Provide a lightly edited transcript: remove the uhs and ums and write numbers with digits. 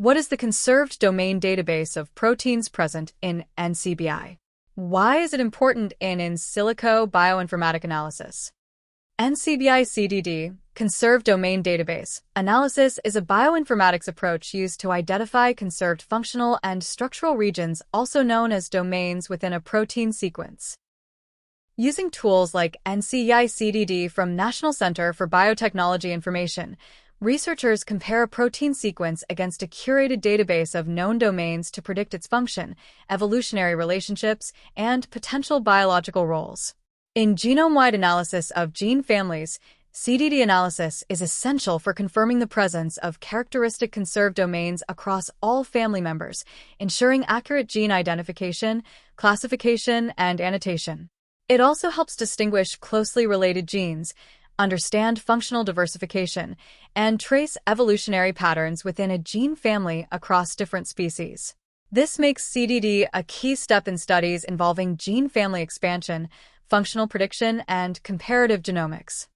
What is the conserved domain database of proteins present in NCBI? Why is it important in silico bioinformatic analysis? NCBI CDD, conserved domain database analysis, is a bioinformatics approach used to identify conserved functional and structural regions, also known as domains, within a protein sequence. Using tools like NCBI CDD from National Center for Biotechnology Information, researchers compare a protein sequence against a curated database of known domains to predict its function, evolutionary relationships, and potential biological roles. In genome-wide analysis of gene families, CDD analysis is essential for confirming the presence of characteristic conserved domains across all family members, ensuring accurate gene identification, classification, and annotation. It also helps distinguish closely related genes, understand functional diversification, and trace evolutionary patterns within a gene family across different species. This makes CDD a key step in studies involving gene family expansion, functional prediction, and comparative genomics.